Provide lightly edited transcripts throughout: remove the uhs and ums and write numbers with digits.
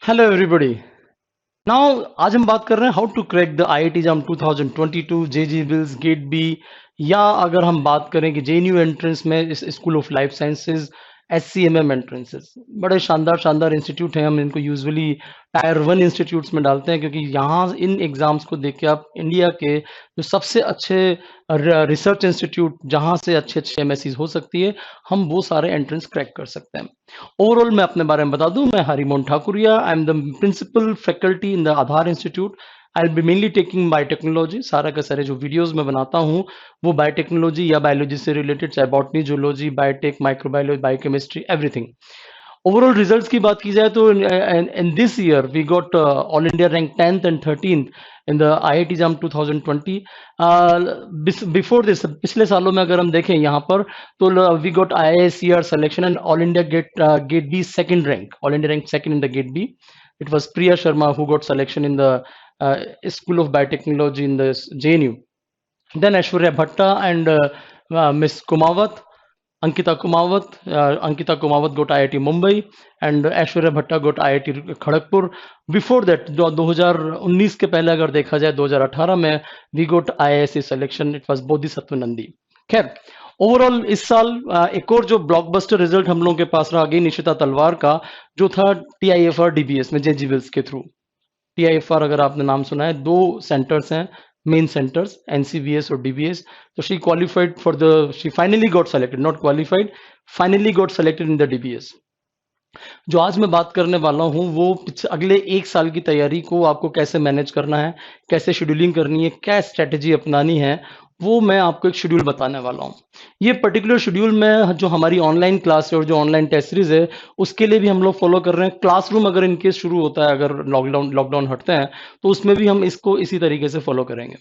Hello everybody. Now आज हम बात कर रहे हैं how to crack the IIT JAM 2022 JGEEBILS GAT B, या अगर हम बात करें कि जेएनयू एंट्रेंस में इस school of life sciences SCMM entrances. बड़े शानदार शानदार इंस्टीट्यूट हैं। हम इनको यूजुअली टायर वन इंस्टीट्यूट्स में डालते हैं क्योंकि यहाँ इन एग्जाम्स को देख के आप इंडिया के जो सबसे अच्छे रिसर्च इंस्टीट्यूट जहाँ से अच्छे अच्छे एमएससीज हो सकती है, हम वो सारे एंट्रेंस क्रैक कर सकते हैं। ओवरऑल मैं अपने बारे में बता दूं, मैं Harimohan Thakuria, I am the principal faculty in the Aadhaar institute. I will be mainly taking biotechnology. सारा का सारे जो वीडियोस मैं बनाता हूँ वो बायोटेक्नोलॉजी या बायोलॉजी से रिलेटेड, चाहे botany, zoology, biotech, microbiology, biochemistry, everything. Overall results की बात की जाए तो in this year we got all India rank 10th and 13th in the IIT JAM 2020। Before this, पिछले सालों में अगर हम देखें यहाँ पर, तो we got IICR selection and all India GATE B second rank, all India rank second in the GATE B. It was Priya Sharma who got selection in the school of biotechnology in the JNU. Then Aishwarya Bhatta and Miss Kumawat, Ankita Kumawat got IIT Mumbai and Aishwarya Bhatta got IIT Kharagpur. Before that, 2019 के पहले अगर देखा जाए 2018 में we got IISc selection, it was Bodhisattva Nandi। खैर, overall इस साल एक और जो ब्लॉकबस्टर रिजल्ट हम लोगों के पास रहा, गई निशिता तलवार का, जो था टीआईएफआर डीबीएस में जेजी विल्स के थ्रू। टीआईएफआर अगर आपने नाम सुना है, दो सेंटर्स हैं, मेन सेंटर्स, एनसीवीएस और डीबीएस। तो she qualified for the, she finally got selected, not qualified, finally got selected in the DBS. जो आज मैं बात करने वाला हूं वो अगले एक साल की तैयारी को आपको कैसे मैनेज करना है, कैसे शेड्यूलिंग करनी है, क्या स्ट्रेटेजी अपनानी है, वो मैं आपको एक शेड्यूल बताने वाला हूँ। ये पर्टिकुलर शेड्यूल में जो हमारी ऑनलाइन क्लास है और जो ऑनलाइन टेस्ट सीरीज है उसके लिए भी हम लोग फॉलो कर रहे हैं। क्लासरूम अगर इनकेस शुरू होता है, अगर लॉकडाउन हटते हैं, तो उसमें भी हम इसको इसी तरीके से फॉलो करेंगे।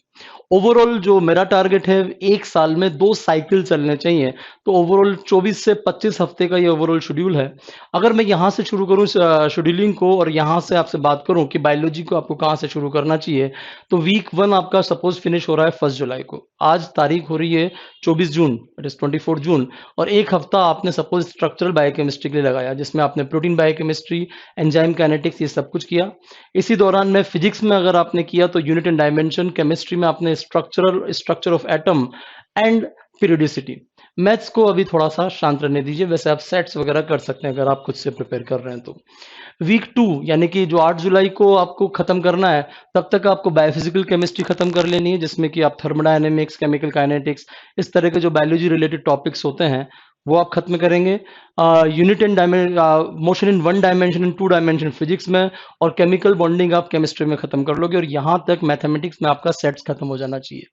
ओवरऑल जो मेरा टारगेट है, एक साल में 2 साइकिल चलने चाहिए। तो ओवरऑल 24 से 25 हफ्ते का ये ओवरऑल शेड्यूल है। अगर मैं यहाँ से शुरू करूँ शेड्यूलिंग को, और यहाँ से आपसे बात करूँ कि बायोलॉजी को आपको कहाँ से शुरू करना चाहिए, तो वीक 1 आपका सपोज फिनिश हो रहा है 1 जुलाई को। आज तारीख हो रही है 24 जून, इट इज 24 जून, और एक हफ्ता आपने सपोज स्ट्रक्चरल बायोकेमिस्ट्री के लिए लगाया, जिसमें आपने प्रोटीन बायोकेमिस्ट्री, एंजाइम काइनेटिक्स, ये सब कुछ किया। इसी दौरान में फिजिक्स में अगर आपने किया तो यूनिट एंड डायमेंशन, केमिस्ट्री में आपने structure of atom and periodicity. Maths को अभी थोड़ा सा शांत रहने दीजिए, वैसे आप सेट्स वगैरह कर सकते हैं अगर आप खुद से प्रिपेयर कर रहे हैं तो। वीक 2 यानी कि जो 8 जुलाई को आपको खत्म करना है, तब तक आपको बायोफिजिकल केमिस्ट्री खत्म कर लेनी है, जिसमें कि आप थर्मोडायनेमिक्स, केमिकल काइनेटिक्स, इस तरह के जो बायोलॉजी रिलेटेड टॉपिक्स होते हैं वो आप खत्म करेंगे। Unit and motion in 1 dimension and 2 dimension physics में, और केमिकल बॉन्डिंग आप केमिस्ट्री में खत्म कर लोगे, और यहाँ तक मैथमेटिक्स में आपका सेट्स खत्म हो जाना चाहिए।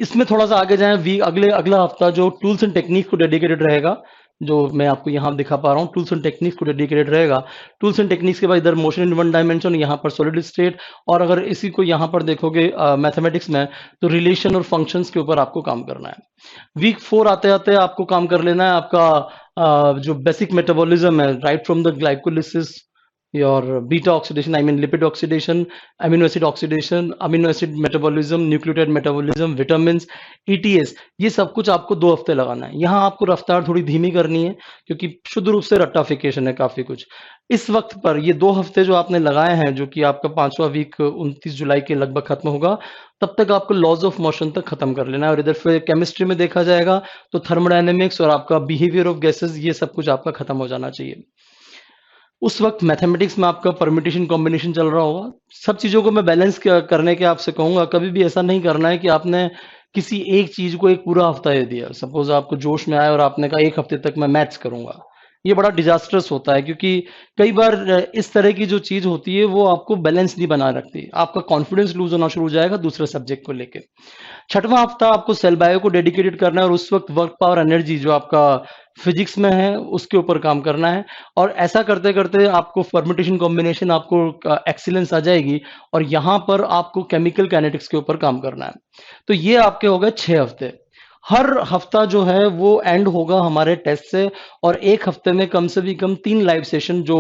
इसमें थोड़ा सा आगे जाएं, वी अगला हफ्ता जो टूल्स एंड टेक्निक को डेडिकेटेड रहेगा, जो मैं आपको यहाँ दिखा पा रहा हूँ, टूल्स एंड टेक्निक्स को डेडिकेटेड रहेगा। टूल्स एंड टेक्निक्स के बाद इधर मोशन इन 1 डायमेंशन, यहाँ पर सॉलिड स्टेट, और अगर इसी को यहाँ पर देखोगे मैथमेटिक्स में, तो रिलेशन और फंक्शंस के ऊपर आपको काम करना है। वीक 4 आते आते आपको काम कर लेना है आपका जो बेसिक मेटाबॉलिज्म है, right from the glycolysis, your beta oxidation, I mean lipid oxidation, amino acid metabolism, nucleotide metabolism, vitamins, ETS, ये सब कुछ आपको 2 हफ्ते लगाना है। यहाँ आपको रफ्तार थोड़ी धीमी करनी है क्योंकि शुद्ध रूप से रट्टाफिकेशन है काफी कुछ। इस वक्त पर ये 2 हफ्ते जो आपने लगाए हैं, जो कि आपका 5वां वीक 29 जुलाई के लगभग खत्म होगा, तब तक आपको लॉज ऑफ मोशन तक खत्म कर लेना है। और इधर फिर केमिस्ट्री में देखा जाएगा तो थर्मोडायनेमिक्स और आपका बिहेवियर ऑफ गैसेस, ये सब कुछ आपका खत्म हो जाना चाहिए। उस वक्त मैथमेटिक्स में आपका परम्यूटेशन कॉम्बिनेशन चल रहा होगा। सब चीजों को मैं बैलेंस करने के आपसे कहूंगा। कभी भी ऐसा नहीं करना है कि आपने किसी एक चीज को एक पूरा हफ्ता दे दिया। सपोज आपको जोश में आया और आपने कहा 1 हफ्ते तक मैं मैथ्स करूंगा, ये बड़ा डिजास्टर्स होता है, क्योंकि कई बार इस तरह की जो चीज होती है वो आपको बैलेंस नहीं बना रखती, आपका कॉन्फिडेंस लूज होना शुरू हो जाएगा दूसरे सब्जेक्ट को लेके। 6वां हफ्ता आपको सेल बायो को डेडिकेटेड करना है, और उस वक्त वर्क पावर एनर्जी जो आपका फिजिक्स में है उसके ऊपर काम करना है। और ऐसा करते करते आपको परम्यूटेशन कॉम्बिनेशन, आपको एक्सीलेंस आ जाएगी, और यहाँ पर आपको केमिकल काइनेटिक्स के ऊपर काम करना है। तो ये आपके हो गए 6 हफ्ते। हर हफ्ता जो है वो एंड होगा हमारे टेस्ट से, और एक हफ्ते में कम से भी कम 3 लाइव सेशन जो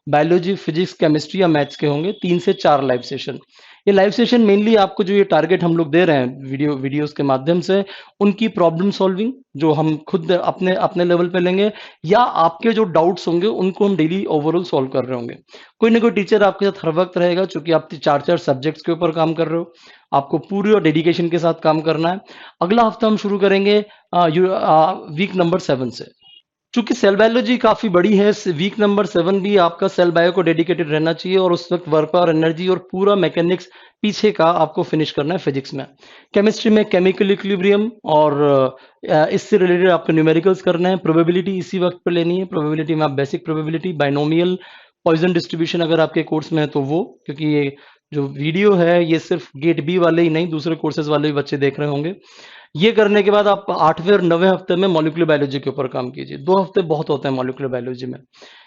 बायोलॉजी, फिजिक्स, केमिस्ट्री या मैथ्स के होंगे, 3 से 4 लाइव सेशन। ये लाइव सेशन मेनली आपको जो ये टारगेट हम लोग दे रहे हैं वीडियोस के माध्यम से, उनकी प्रॉब्लम सॉल्विंग जो हम खुद अपने अपने लेवल पे लेंगे, या आपके जो डाउट्स होंगे उनको हम डेली ओवरऑल सॉल्व कर रहे होंगे। कोई ना कोई टीचर आपके साथ हर वक्त रहेगा, चूंकि आप 4-4 सब्जेक्ट्स के ऊपर काम कर रहे हो, आपको पूरी और डेडिकेशन के साथ काम करना है। अगला हफ्ता हम शुरू करेंगे वीक नंबर 7 से। चूंकि सेल बायोलॉजी काफी बड़ी है, वीक नंबर 7 भी आपका सेल बायो को डेडिकेटेड रहना चाहिए, और उस वक्त वर्क पावर, एनर्जी और पूरा मैकेनिक्स पीछे का आपको फिनिश करना है फिजिक्स में। केमिस्ट्री में केमिकल इक्विलिब्रियम और इससे रिलेटेड आपको न्यूमेरिकल्स करना है। प्रोबेबिलिटी इसी वक्त पर लेनी है। प्रोबेबिलिटी में आप basic probability, binomial, Poisson distribution अगर आपके कोर्स में है तो वो, क्योंकि ये जो वीडियो है ये सिर्फ गेट बी वाले ही नहीं, दूसरे कोर्सेज वाले भी बच्चे देख रहे होंगे। ये करने के बाद आप 8वें और 9वें हफ्ते में मॉलिक्यूलर बायोलॉजी के ऊपर काम कीजिए। 2 हफ्ते बहुत होते हैं मॉलिक्यूलर बायोलॉजी में,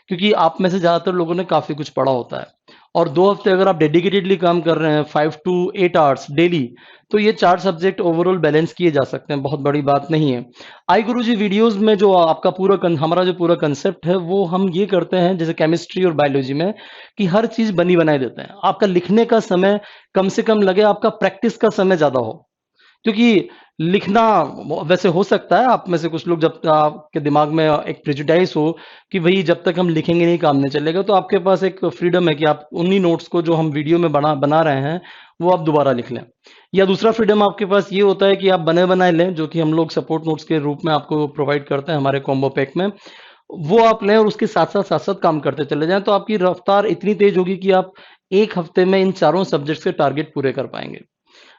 क्योंकि आप में से ज्यादातर लोगों ने काफी कुछ पढ़ा होता है, और 2 हफ्ते अगर आप डेडिकेटेडली काम कर रहे हैं 5 to 8 आवर्स डेली, तो ये 4 सब्जेक्ट ओवरऑल बैलेंस किए जा सकते हैं, बहुत बड़ी बात नहीं है। आई गुरुजी वीडियोस में जो आपका हमारा जो पूरा कंसेप्ट है, वो हम ये करते हैं जैसे केमिस्ट्री और बायोलॉजी में, कि हर चीज बनी बनाई देते हैं। आपका लिखने का समय कम से कम लगे, आपका प्रैक्टिस का समय ज्यादा हो। क्योंकि लिखना वैसे हो सकता है आप में से कुछ लोग, जब आपके दिमाग में एक प्रेजुडाइज हो कि भाई जब तक हम लिखेंगे नहीं काम नहीं चलेगा, तो आपके पास एक फ्रीडम है कि आप उन्हीं नोट्स को जो हम वीडियो में बना रहे हैं वो आप दोबारा लिख लें। या दूसरा फ्रीडम आपके पास ये होता है कि आप बने बनाए लें, जो कि हम लोग सपोर्ट नोट्स के रूप में आपको प्रोवाइड करते हैं हमारे कॉम्बो पैक में, वो आप लें और उसके साथ साथ काम करते चले जाएं, तो आपकी रफ्तार इतनी तेज होगी कि आप एक हफ्ते में इन चारों सब्जेक्ट के टारगेट पूरे कर पाएंगे।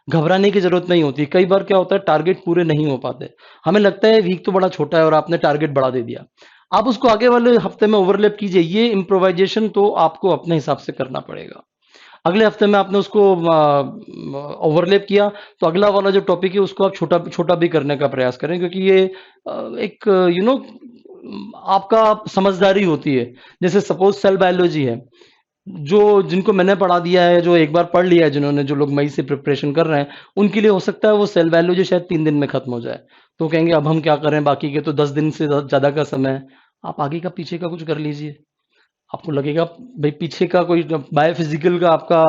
घबराने की जरूरत नहीं होती। कई बार क्या होता है, टारगेट पूरे नहीं हो पाते, हमें लगता है वीक तो बड़ा छोटा है और आपने टारगेट बढ़ा दे दिया। आप उसको आगे वाले हफ्ते में ओवरलैप कीजिए। ये इम्प्रोवाइजेशन तो आपको अपने हिसाब से करना पड़ेगा। अगले हफ्ते में आपने उसको ओवरलैप किया, तो अगला वाला जो टॉपिक है उसको आप छोटा छोटा भी करने का प्रयास करें, क्योंकि ये एक आपका समझदारी होती है। जैसे सपोज सेल बायोलॉजी है, जो जिनको मैंने पढ़ा दिया है, जो एक बार पढ़ लिया है, जिन्होंने, जो लोग मई से प्रिपरेशन कर रहे हैं, उनके लिए हो सकता है वो सेल बायोलॉजी शायद 3 दिन में खत्म हो जाए। तो कहेंगे अब हम क्या करें, बाकी के तो 10 दिन से ज्यादा का समय है। आप आगे का पीछे का कुछ कर लीजिए। आपको लगेगा भाई पीछे का कोई बायोफिजिकल का आपका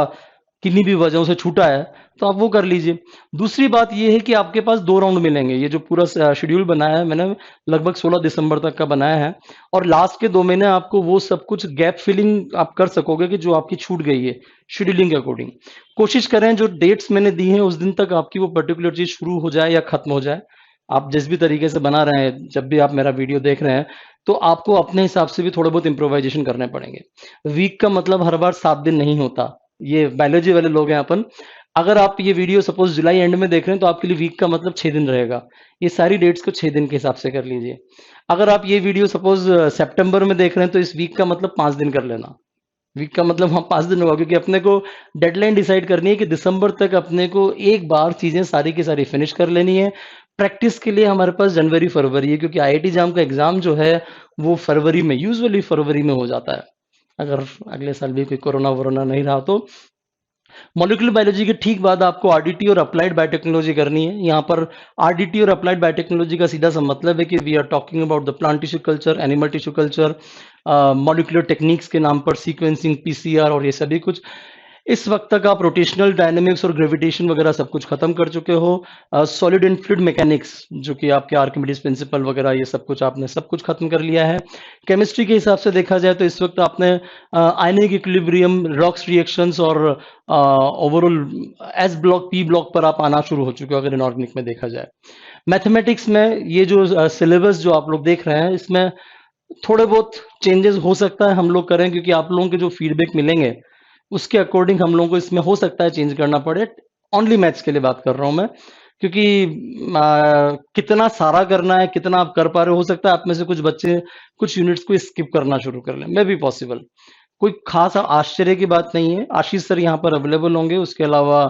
किन्हीं भी वजहों से छूटा है, तो आप वो कर लीजिए। दूसरी बात ये है कि आपके पास 2 राउंड मिलेंगे। ये जो पूरा शेड्यूल बनाया है मैंने, लगभग 16 दिसंबर तक का बनाया है, और लास्ट के 2 महीने आपको वो सब कुछ गैप फिलिंग आप कर सकोगे कि जो आपकी छूट गई है शेड्यूलिंग के अकॉर्डिंग। कोशिश करें जो डेट्स मैंने दी हैं उस दिन तक आपकी वो पर्टिकुलर चीज शुरू हो जाए या खत्म हो जाए। आप जिस भी तरीके से बना रहे हैं, जब भी आप मेरा वीडियो देख रहे हैं, तो आपको अपने हिसाब से भी थोड़े बहुत इम्प्रोवाइजेशन करने पड़ेंगे। वीक का मतलब हर बार 7 दिन नहीं होता। ये बायोलॉजी वाले लोग हैं अपन। अगर आप ये वीडियो सपोज जुलाई एंड में देख रहे हैं, तो आपके लिए वीक का मतलब 6 दिन रहेगा। ये सारी डेट्स को 6 दिन के हिसाब से कर लीजिए। अगर आप ये वीडियो सपोज सितंबर में देख रहे हैं, तो इस वीक का मतलब 5 दिन कर लेना। वीक का मतलब हाँ 5 दिन होगा, क्योंकि अपने को डेडलाइन डिसाइड करनी है कि दिसंबर तक अपने को एक बार चीजें सारी की सारी फिनिश कर लेनी है। प्रैक्टिस के लिए हमारे पास जनवरी फरवरी है, क्योंकि आईआईटी जाम का एग्जाम जो है वो फरवरी में, यूजुअली फरवरी में हो जाता है, अगर अगले साल भी कोई कोरोना वोरोना नहीं रहा तो। मॉलिक्यूलर बायोलॉजी के ठीक बाद आपको आरडीटी और अप्लाइड बायोटेक्नोलॉजी करनी है। यहाँ पर आरडीटी और अप्लाइड बायोटेक्नोलॉजी का सीधा सा मतलब है कि we are talking about the plant tissue culture, animal tissue culture, molecular techniques के नाम पर सीक्वेंसिंग, पीसीआर और ये सभी कुछ। इस वक्त तक आप रोटेशनल डायनेमिक्स और ग्रेविटेशन वगैरह सब कुछ खत्म कर चुके हो। सॉलिड एंड फ्लूइड मैकेनिक्स, जो कि आपके आर्किमिडीज प्रिंसिपल वगैरह, ये सब कुछ आपने सब कुछ खत्म कर लिया है। केमिस्ट्री के हिसाब से देखा जाए तो इस वक्त आपने आयनिक इक्विलिब्रियम, रॉक्स रिएक्शंस और overall S block, P block पर आप आना शुरू हो चुके हो अगर इनऑर्गेनिक में देखा जाए। मैथमेटिक्स में ये जो सिलेबस जो आप लोग देख रहे हैं, इसमें थोड़े बहुत चेंजेस हो सकता है हम लोग करें, क्योंकि आप लोगों के जो फीडबैक मिलेंगे उसके अकॉर्डिंग हम लोगों को इसमें हो सकता है चेंज करना पड़े। ओनली मैथ्स के लिए बात कर रहा हूं मैं, क्योंकि कितना सारा करना है, कितना आप कर पा रहे हो सकता है आप में से कुछ बच्चे कुछ यूनिट्स को स्किप करना शुरू कर लें, मे बी पॉसिबल। कोई खास आश्चर्य की बात नहीं है। आशीष सर यहाँ पर अवेलेबल होंगे, उसके अलावा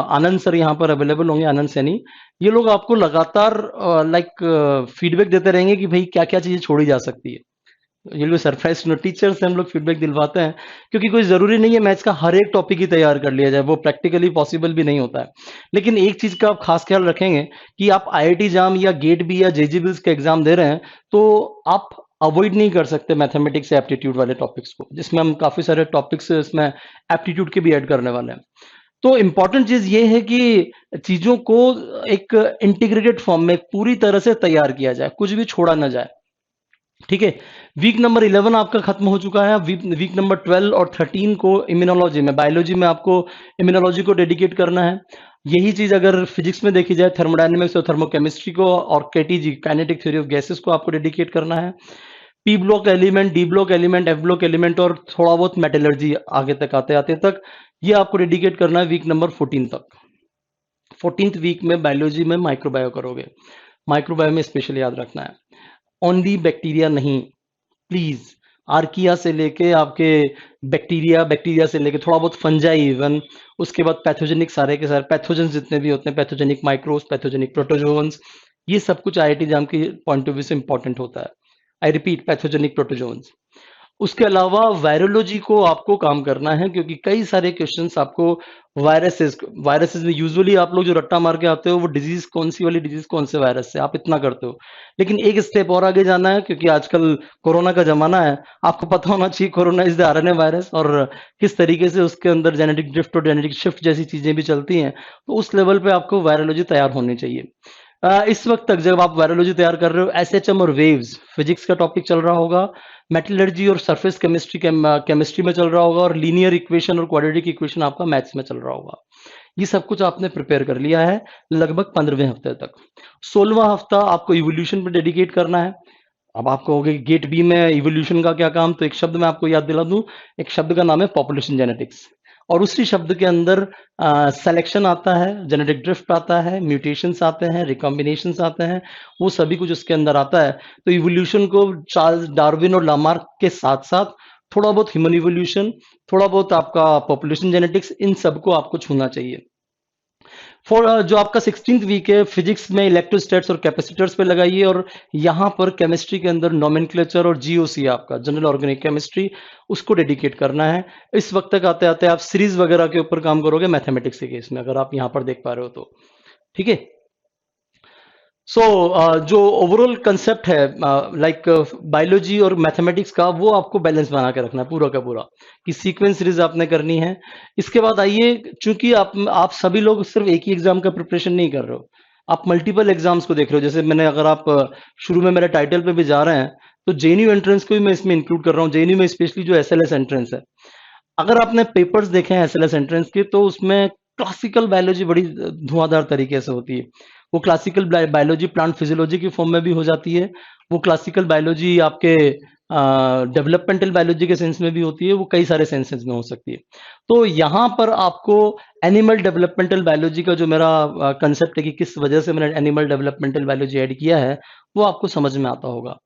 आनंद सर यहाँ पर अवेलेबल होंगे, आनंद सैनी। ये लोग आपको लगातार फीडबैक देते रहेंगे कि भाई क्या क्या चीजें छोड़ी जा सकती है। ये लोग सरप्राइज टीचर से हम लोग फीडबैक दिलवाते हैं, क्योंकि कोई जरूरी नहीं है मैथ्स का हर एक टॉपिक ही तैयार कर लिया जाए, वो प्रैक्टिकली पॉसिबल भी नहीं होता है। लेकिन एक चीज का आप खास ख्याल रखेंगे कि आप आईआईटी जाम या गेट बी या जेजीबीज का एग्जाम दे रहे हैं, तो आप अवॉइड नहीं कर सकते मैथमेटिक्स से एप्टीट्यूड वाले टॉपिक्स को, जिसमें हम काफी सारे टॉपिक्स इसमें एप्टीट्यूड के भी ऐड करने वाले हैं। तो इम्पोर्टेंट चीज़ ये है कि चीज़ों को एक इंटीग्रेटेड फॉर्म में पूरी तरह से तैयार किया जाए, कुछ भी छोड़ा ना जाए। ठीक है? वीक नंबर 11 आपका खत्म हो चुका है। वीक नंबर 12 और 13 को इम्यूनोलॉजी में, बायोलॉजी में आपको इम्यूनोलॉजी को डेडिकेट करना है। यही चीज़ अगर फिजिक्स में देखी जाए, थर्मोडायनामिक्स और थर्मोकेमिस्ट्री को और KTG, kinetic theory of gases को आपको डेडिकेट करना है। P block element, D block element, F block element और थोड़ा बहुत मेटलर्जी आगे तक आते-आते तक, ये आपको डेडिकेट करना है वीक नंबर 14 तक। 14th वीक में बायोलॉजी में माइक्रोबायो करोगे। माइक्रोबायो में स्पेशल याद रखना है। ओनली बैक्टीरिया नहीं, प्लीज। आर्किया से लेके आपके बैक्टीरिया से लेके थोड़ा बहुत फंजाई इवन, उसके बाद पैथोजेनिक, सारे के सारे पैथोजेंस जितने भी होते हैं, पैथोजेनिक माइक्रोब्स, पैथोजेनिक प्रोटोजोन्स, ये सब कुछ आईआईटी एग्जाम की पॉइंट ऑफ व्यू से इंपॉर्टेंट होता है। I repeat, pathogenic protozoans. उसके अलावा वायरोलॉजी को आपको काम करना है, क्योंकि कई सारे क्वेश्चंस आपको वायरसेस में यूजुअली आप लोग जो रट्टा मार के आते हो, वो डिजीज कौन सी वाली डिजीज कौन से वायरस से, आप इतना करते हो। लेकिन एक स्टेप और आगे जाना है, क्योंकि आजकल कोरोना का जमाना है। आपको पता होना चाहिए corona is the RNA virus, और किस तरीके से उसके अंदर जेनेटिक ड्रिफ्ट और जेनेटिक शिफ्ट जैसी चीजें भी चलती हैं। तो उस लेवल पे आपको वायरोलॉजी तैयार होनी चाहिए। इस वक्त तक जब आप वायरोलॉजी तैयार कर रहे हो, एसएचएम और वेव्स फिजिक्स का टॉपिक चल रहा होगा, मेटलर्जी और सरफेस केमिस्ट्री केमिस्ट्री में चल रहा होगा, और लीनियर इक्वेशन और क्वाड्रेटिक इक्वेशन आपका मैथ्स में चल रहा होगा। ये सब कुछ आपने प्रिपेयर कर लिया है लगभग 15वें हफ्ते तक। 16वां हफ्ता आपको इवोल्यूशन पर डेडिकेट करना है। अब आप कहोगे गेट बी में इवोल्यूशन का क्या काम, तो एक शब्द मैं आपको याद दिला दूं। एक शब्द का नाम है पॉपुलेशन जेनेटिक्स, और उसी शब्द के अंदर सिलेक्शन आता है, जेनेटिक ड्रिफ्ट आता है, म्यूटेशंस आते हैं, रिकॉम्बिनेशंस आते हैं, वो सभी कुछ उसके अंदर आता है। तो इवोल्यूशन को चार्ल्स डार्विन और लामार्क के साथ साथ थोड़ा बहुत ह्यूमन इवोल्यूशन, थोड़ा बहुत आपका पॉपुलेशन जेनेटिक्स, इन सबको आपको छूना चाहिए। जो आपका 16th वीक है, फिजिक्स में इलेक्ट्रोस्टैट्स और कैपेसिटर्स पे लगाइए, और यहाँ पर केमिस्ट्री के अंदर नोमेनक्लेचर और जीओसी, आपका जनरल ऑर्गेनिक केमिस्ट्री, उसको डेडिकेट करना है। इस वक्त तक आते आते आप सीरीज वगैरह के ऊपर काम करोगे मैथमेटिक्स के केस में, अगर आप यहाँ पर देख पा रहे हो तो। ठीक है। सो जो ओवरऑल कंसेप्ट है लाइक बायोलॉजी और मैथमेटिक्स का, वो आपको बैलेंस बना के रखना है पूरा का पूरा, कि सीक्वेंस सीरीज आपने करनी है। इसके बाद आइए, चूंकि आप सभी लोग सिर्फ एक ही एग्जाम का प्रिपरेशन नहीं कर रहे हो, आप मल्टीपल एग्जाम्स को देख रहे हो। जैसे मैंने, अगर आप शुरू में मेरे टाइटल पे भी जा रहे हैं, तो जेएनयू एंट्रेंस को भी मैं इसमें इंक्लूड कर रहा हूँ। जेएनयू में स्पेशली जो एसएलएस एंट्रेंस है, अगर आपने पेपर्स देखे हैं एसएलएस एंट्रेंस के, तो उसमें क्लासिकल बायोलॉजी बड़ी धुआंधार तरीके से होती है। वो क्लासिकल बायोलॉजी प्लांट फिजियोलॉजी की फॉर्म में भी हो जाती है। वो क्लासिकल बायोलॉजी आपके डेवलपमेंटल बायोलॉजी के सेंस में भी होती है। वो कई सारे सेंसेस में हो सकती है। तो यहाँ पर आपको एनिमल डेवलपमेंटल बायोलॉजी का जो मेरा कंसेप्ट है कि किस वजह से मैंने एनिमल डेवलपमेंटल बायोलॉजी ऐड किया है, वो आपको समझ में आता होगा।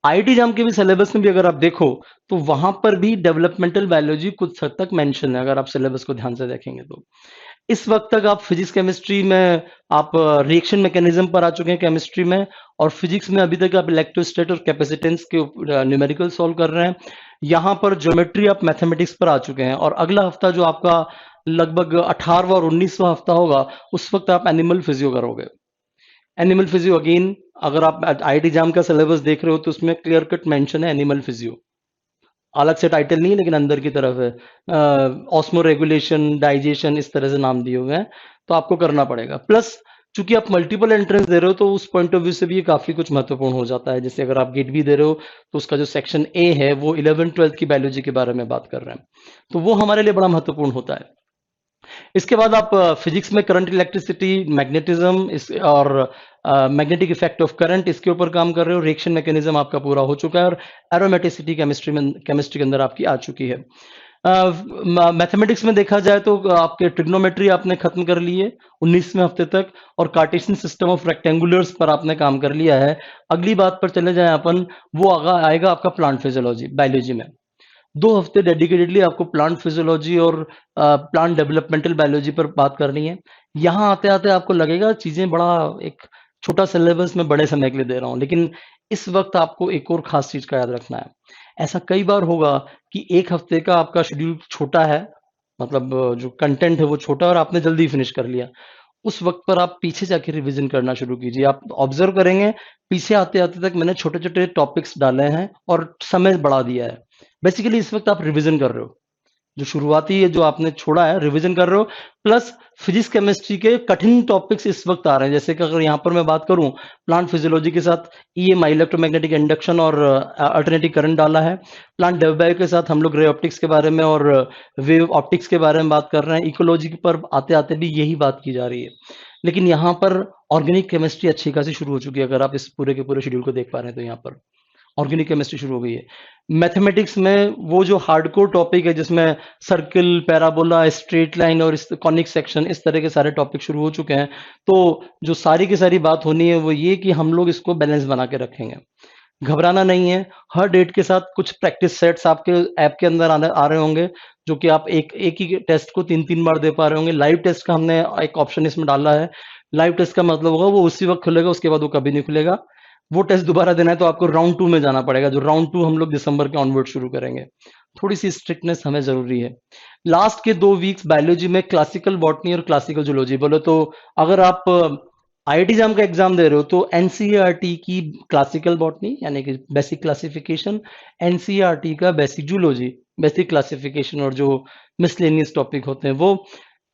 आईआईटी जाम के भी सिलेबस में भी अगर आप देखो, तो वहां पर भी डेवलपमेंटल बायोलॉजी कुछ हद तक मेंशन है, अगर आप सिलेबस को ध्यान से देखेंगे तो। इस वक्त तक आप फिजिक्स केमिस्ट्री में आप रिएक्शन मैकेनिज्म पर आ चुके हैं केमिस्ट्री में, और फिजिक्स में अभी तक आप इलेक्ट्रोस्टैट और कैपेसिटेंस के न्यूमेरिकल सॉल्व कर रहे हैं। यहाँ पर ज्योमेट्री आप मैथमेटिक्स पर आ चुके हैं, और अगला हफ्ता जो आपका लगभग 18वां और 19वां हफ्ता होगा, उस वक्त आप एनिमल फिजियो करोगे। एनिमल फिजियो अगेन, अगर आप आईआईटी जाम का सिलेबस देख रहे हो, तो उसमें क्लियर कट मेंशन है एनिमल फिजियो। अलग से टाइटल नहीं है, लेकिन अंदर की तरफ है ऑस्मो रेगुलेशन, डाइजेशन, इस तरह से नाम दिए हुए हैं। तो आपको करना पड़ेगा। प्लस चूंकि आप मल्टीपल एंट्रेंस दे रहे हो, तो उस पॉइंट ऑफ व्यू से भी ये काफी कुछ महत्वपूर्ण हो जाता है। जैसे अगर आप गेट भी दे रहे हो, तो उसका जो सेक्शन ए है, वो 11th-12th की बायोलॉजी के बारे में बात कर रहे हैं, तो वो हमारे लिए बड़ा महत्वपूर्ण होता है। इसके बाद आप फिजिक्स में करंट इलेक्ट्रिसिटी, मैग्नेटिज्म, इस और मैग्नेटिक इफेक्ट ऑफ करंट, इसके ऊपर काम कर रहे हो। रिएक्शन मैकेनिज्म आपका पूरा हो चुका है, और एरोमेटिसिटी केमिस्ट्री के अंदर आपकी आ चुकी है। मैथमेटिक्स में देखा जाए तो आपके ट्रिग्नोमेट्री आपने खत्म कर ली है 19वें हफ्ते तक, और कार्टेशियन सिस्टम ऑफ रेक्टेंगुलर्स पर आपने काम कर लिया है। अगली बात पर चले जाएं अपन, वो आएगा आपका प्लांट फिजियोलॉजी बायोलॉजी में। 2 हफ्ते डेडिकेटेडली आपको प्लांट फिजियोलॉजी और प्लांट डेवलपमेंटल बायोलॉजी पर बात करनी है। यहाँ आते आते आपको लगेगा चीजें बड़ा एक छोटा सिलेबस में बड़े समय के लिए दे रहा हूँ, लेकिन इस वक्त आपको एक और खास चीज का याद रखना है। ऐसा कई बार होगा कि एक हफ्ते का आपका शेड्यूल छोटा है, मतलब जो कंटेंट है वो छोटा, और आपने जल्दी फिनिश कर लिया। उस वक्त पर आप पीछे जाके रिवीजन करना शुरू कीजिए। आप ऑब्जर्व करेंगे, पीछे आते आते तक मैंने छोटे छोटे टॉपिक्स डाले हैं और समय बढ़ा दिया है। बेसिकली इस वक्त आप रिवीजन कर रहे हो। जो शुरुआती है, जो आपने छोड़ा है, रिवीजन कर रहे हो, प्लस फिजिक्स केमिस्ट्री के कठिन टॉपिक्स इस वक्त आ रहे हैं। जैसे कि अगर यहाँ पर मैं बात करूँ, प्लांट फिजियोलॉजी के साथ ईएमआई, इलेक्ट्रोमैग्नेटिक इंडक्शन और अल्टरनेटिव करंट डाला है। प्लांट वेव के साथ हम लोग रे ऑप्टिक्स के बारे में और वेव ऑप्टिक्स के बारे में बात कर रहे हैं। इकोलॉजी पर आते आते भी यही बात की जा रही है, लेकिन यहाँ पर ऑर्गेनिक केमिस्ट्री अच्छी खासी शुरू हो चुकी है। अगर आप इस पूरे के पूरे शेड्यूल को देख पा रहे हैं तो यहाँ पर ऑर्गेनिक केमिस्ट्री शुरू हो गई है। मैथमेटिक्स में वो जो हार्डकोर टॉपिक है, जिसमें सर्किल, पैराबोला, स्ट्रेट लाइन और इस कॉनिक सेक्शन, इस तरह के सारे टॉपिक शुरू हो चुके हैं। तो जो सारी की सारी बात होनी है वो ये कि हम लोग इसको बैलेंस बना के रखेंगे। घबराना नहीं है। हर डेट के साथ कुछ प्रैक्टिस सेट्स आपके ऐप के अंदर आ रहे होंगे, जो कि आप एक ही टेस्ट को 3-3 बार दे पा रहे होंगे। लाइव टेस्ट का हमने एक ऑप्शन इसमें डाला है। लाइव टेस्ट का मतलब होगा वो उसी वक्त खुलेगा, उसके बाद वो कभी नहीं खुलेगा। वो टेस्ट दोबारा देना है तो आपको राउंड 2 में जाना पड़ेगा, जो राउंड 2 हम लोग दिसंबर के ऑनवर्ड शुरू करेंगे। थोड़ी सी स्ट्रिक्टनेस हमें जरूरी है। लास्ट के 2 वीक्स बायोलॉजी में क्लासिकल बॉटनी और क्लासिकल जूलॉजी बोले तो, अगर आप आईआईटी जाम का एग्जाम दे रहे हो तो एनसीईआरटी की क्लासिकल बॉटनी यानी कि बेसिक क्लासिफिकेशन, एनसीईआरटी का बेसिक जूलॉजी बेसिक क्लासिफिकेशन, और जो मिसलेनियस टॉपिक होते हैं वो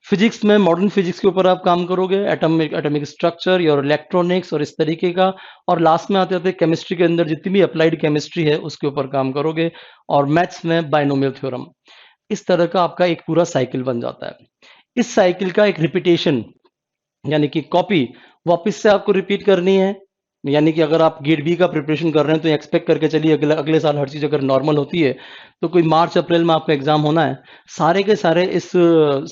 फिजिक्स में मॉडर्न फिजिक्स के ऊपर आप काम करोगे, एटॉमिक स्ट्रक्चर और इलेक्ट्रॉनिक्स और इस तरीके का। और लास्ट में आते आते केमिस्ट्री के अंदर जितनी भी अप्लाइड केमिस्ट्री है उसके ऊपर काम करोगे, और मैथ्स में बाइनोमियल थ्योरम। इस तरह का आपका एक पूरा साइकिल बन जाता है। इस साइकिल का एक रिपीटेशन यानी कि कॉपी वापस से आपको रिपीट करनी है। यानी कि अगर आप गेट बी का प्रिपरेशन कर रहे हैं तो एक्सपेक्ट करके चलिए अगले साल हर चीज़ अगर नॉर्मल होती है तो कोई मार्च अप्रैल में आपका एग्जाम होना है, सारे के सारे इस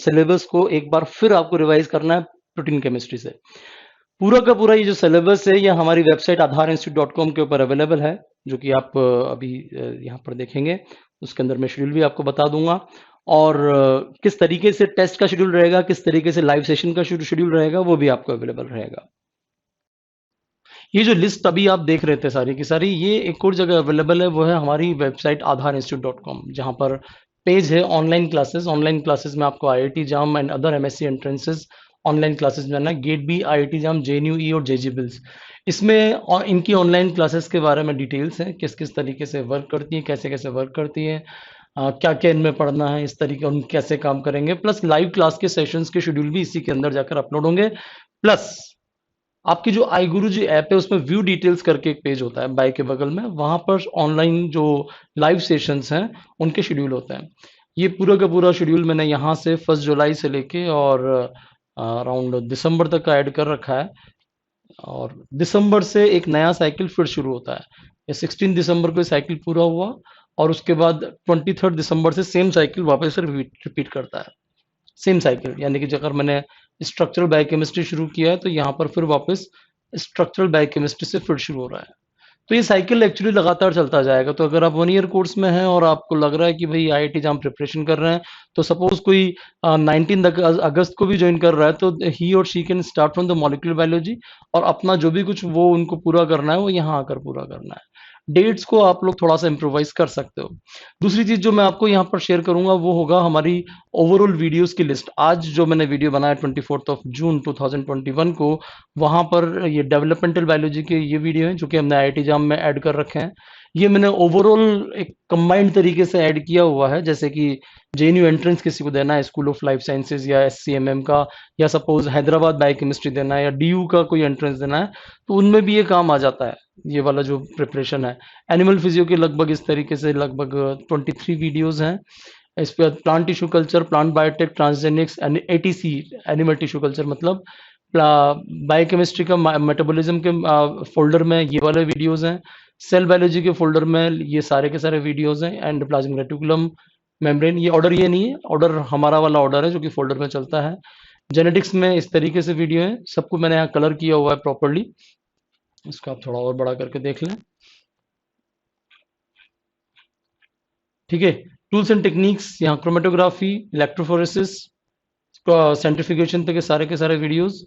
सिलेबस को एक बार फिर आपको रिवाइज करना है प्रोटीन केमिस्ट्री से। पूरा का पूरा ये जो सिलेबस है ये हमारी वेबसाइट aadharinstitute.com के ऊपर अवेलेबल है, जो कि आप अभी यहाँ पर देखेंगे। उसके अंदर मैं शेड्यूल भी आपको बता दूंगा, और किस तरीके से टेस्ट का शेड्यूल रहेगा, किस तरीके से लाइव सेशन का शेड्यूल रहेगा, वो भी आपको अवेलेबल रहेगा। ये जो लिस्ट अभी आप देख रहे थे सारी की सारी, ये एक और जगह अवेलेबल है, वो है हमारी वेबसाइट aadharinstitute.com, जहाँ पर पेज है ऑनलाइन क्लासेस। ऑनलाइन क्लासेस में आपको IIT JAM and other MSc entrances online classes जाना है, GAT B, IIT JAM, JNU और जेजी बिल्स। इसमें इनकी ऑनलाइन क्लासेस के बारे में डिटेल्स हैं, किस किस तरीके से वर्क करती है, कैसे कैसे वर्क करती है, क्या क्या इनमें पढ़ना है, इस तरीके उन कैसे काम करेंगे। प्लस लाइव क्लास के सेशंस के शेड्यूल भी इसी के अंदर जाकर अपलोड होंगे। प्लस आपकी जो आई गुरु जी ऐप है उसमें व्यू डिटेल्स करके एक पेज होता है बाय के बगल में, वहां पर ऑनलाइन जो लाइव सेशंस हैं उनके शेड्यूल होते हैं। ये पूरा का पूरा शेड्यूल मैंने यहाँ से 1 जुलाई से लेके और अराउंड दिसंबर तक का ऐड कर रखा है, और दिसंबर से एक नया साइकिल फिर शुरू होता है। ये 16 दिसंबर को साइकिल पूरा हुआ, और उसके बाद 23 दिसंबर से सेम साइकिल वापस से रिपीट करता है। सेम साइकिल यानी कि अगर मैंने स्ट्रक्चरल बायोकेमिस्ट्री शुरू किया है तो यहाँ पर फिर वापस स्ट्रक्चरल बायोकेमिस्ट्री से फिर शुरू हो रहा है। तो ये साइकिल एक्चुअली लगातार चलता जाएगा। तो अगर आप 1 ईयर कोर्स में हैं और आपको लग रहा है कि भाई आईआईटी जाम प्रिपरेशन कर रहे हैं, तो सपोज कोई 19 अगस्त को भी ज्वाइन कर रहा है, तो ही और she can start from the molecular biology, और अपना जो भी कुछ वो उनको पूरा करना है वो यहाँ आकर पूरा करना है। डेट्स को आप लोग थोड़ा सा इम्प्रोवाइज कर सकते हो। दूसरी चीज जो मैं आपको यहाँ पर शेयर करूंगा वो होगा हमारी ओवरऑल वीडियोस की लिस्ट। आज जो मैंने वीडियो बनाया 24 जून 2021 को, वहां पर ये डेवलपमेंटल बायोलॉजी के ये वीडियो हैं जो कि हमने आईआईटी जाम में ऐड कर रखे हैं। ये मैंने ओवरऑल एक कंबाइंड तरीके से ऐड किया हुआ है, जैसे कि जेएनयू एंट्रेंस किसी को देना है स्कूल ऑफ लाइफ साइंसेज या एससीएमएम का, या सपोज हैदराबाद बायोकेमिस्ट्री देना है या डीयू का कोई एंट्रेंस देना है, तो उनमें भी ये काम आ जाता है। ये वाला जो प्रिपरेशन है, एनिमल फिजियो के लगभग इस तरीके से लगभग 23 वीडियोस हैं। इस पर plant tissue culture, plant biotech, transgenics, ATC animal tissue culture मतलब बायोकेमिस्ट्री का मेटाबॉलिज्म के फोल्डर में ये वाले वीडियोस हैं। सेल बायोलॉजी के फोल्डर में ये सारे के सारे वीडियोस हैं। एंडोप्लाज्मिक रेटिकुलम, मेम्ब्रेन, ये ऑर्डर ये नहीं है, ऑर्डर हमारा वाला ऑर्डर है जो कि फोल्डर में चलता है। जेनेटिक्स में इस तरीके से वीडियो है, सबको मैंने यहाँ कलर किया हुआ है प्रॉपरली। इसको आप थोड़ा और बड़ा करके देख लें, ठीक है। टूल्स एंड टेक्निक्स, यहाँ क्रोमेटोग्राफी, इलेक्ट्रोफोरेसिस, सेंट्रिफिकेशन तक के सारे वीडियोस।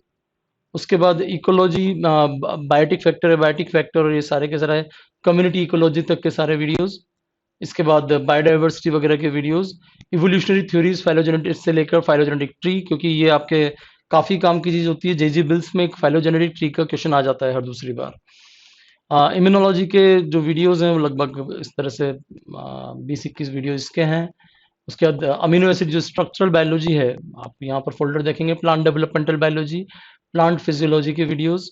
उसके बाद इकोलॉजी, बायोटिक फैक्टर है, बायोटिक फैक्टर और ये सारे के सारे कम्युनिटी इकोलॉजी तक के सारे वीडियोस। इसके बाद बायोडाइवर्सिटी वगैरह के वीडियोस, इवोल्यूशनरी थ्योरीज फाइलोजेनेटिक से लेकर फाइलोजेनेटिक ट्री, क्योंकि ये आपके काफी काम की चीज होती है। जेजी बिल्स में एक फाइलोजेनेटिक ट्री का क्वेश्चन आ जाता है हर दूसरी बार। इम्यूनोलॉजी के जो वीडियोस हैं वो लगभग इस तरह से 20-21 वीडियो इसके हैं। उसके बाद अमीनो एसिड जो स्ट्रक्चरल बायोलॉजी है, आप यहाँ पर फोल्डर देखेंगे, plant developmental biology, plant physiology के वीडियोस,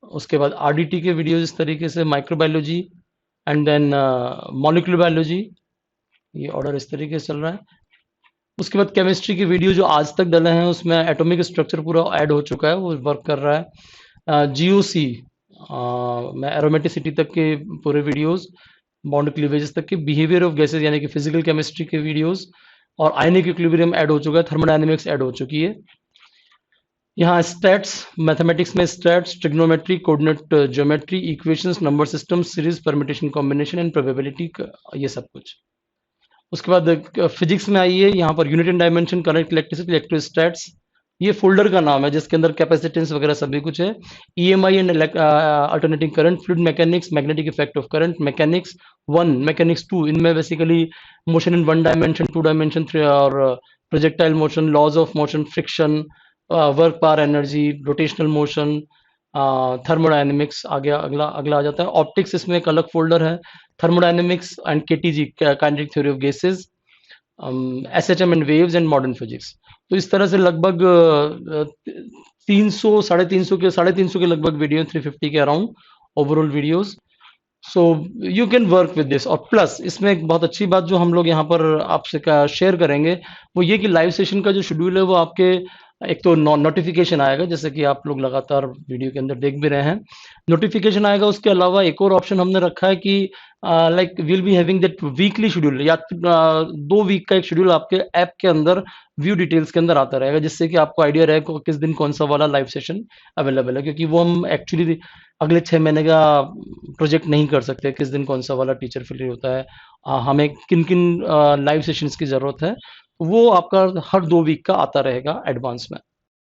उसके बाद आरडीटी के वीडियोस इस तरीके से, microbiology, and then molecular biology, ये ऑर्डर इस तरीके से चल रहा है। उसके बाद केमिस्ट्री की वीडियो जो आज तक डले हैं उसमें एटॉमिक स्ट्रक्चर पूरा ऐड हो चुका है, वो वर्क कर रहा है। जीओसी में एरोमेटिसिटी तक के पूरे वीडियोस, बॉन्ड क्लीवेजेस तक के, बिहेवियर ऑफ गैसेस यानी कि फिजिकल केमिस्ट्री के वीडियोस, और आयनिक इक्विलिब्रियम ऐड हो चुका है, थर्मोडायनेमिक्स ऐड हो चुकी है। यहाँ स्टैट्स, मैथमेटिक्स में stats, trigonometry, coordinate geometry, equations, number system, series, permutation, combination and probability, ये सब कुछ। उसके बाद फिजिक्स में आइए, यहाँ पर unit and dimension, current, electricity, electrostats, ये फोल्डर का नाम है जिसके अंदर कैपेसिटेंस वगैरह सभी कुछ है। EMI and alternating current, fluid mechanics, magnetic effect of current, mechanics 1, mechanics 2, इनमें basically motion in 1 dimension, 2 dimension, 3 और projectile motion, laws of motion, friction, work power energy, rotational motion, thermodynamics आगे अगला अगला आ जाता है। ऑप्टिक्स इसमें एक अलग फोल्डर है, thermodynamics and KTG, kinetic theory of guesses, SHM and waves and modern physics. तो इस तरह से लगभग 300 साढ़े तीन सौ के लगभग वीडियो, 350 के around overall videos. So you can work with this. और प्लस इसमें एक बहुत अच्छी बात जो हम लोग यहाँ पर आपसे शेयर करेंगे वो ये कि लाइव सेशन का जो शेड्यूल है वो आपके एक तो नोटिफिकेशन आएगा, जैसे कि आप लोग लगातार वीडियो के अंदर देख भी रहे हैं, नोटिफिकेशन आएगा। उसके अलावा एक और ऑप्शन हमने रखा है कि like will be having that weekly schedule, या 2 वीक का एक शेड्यूल आपके ऐप के अंदर व्यू डिटेल्स के अंदर आता रहेगा, जिससे कि आपको आइडिया रहे कि किस दिन कौन सा वाला लाइव सेशन अवेलेबल है, क्योंकि वो हम एक्चुअली अगले 6 महीने का प्रोजेक्ट नहीं कर सकते किस दिन कौन सा वाला टीचर फ्री होता है। हमें किन किन लाइव सेशंस की ज़रूरत है, वो आपका हर 2 वीक का आता रहेगा एडवांस में।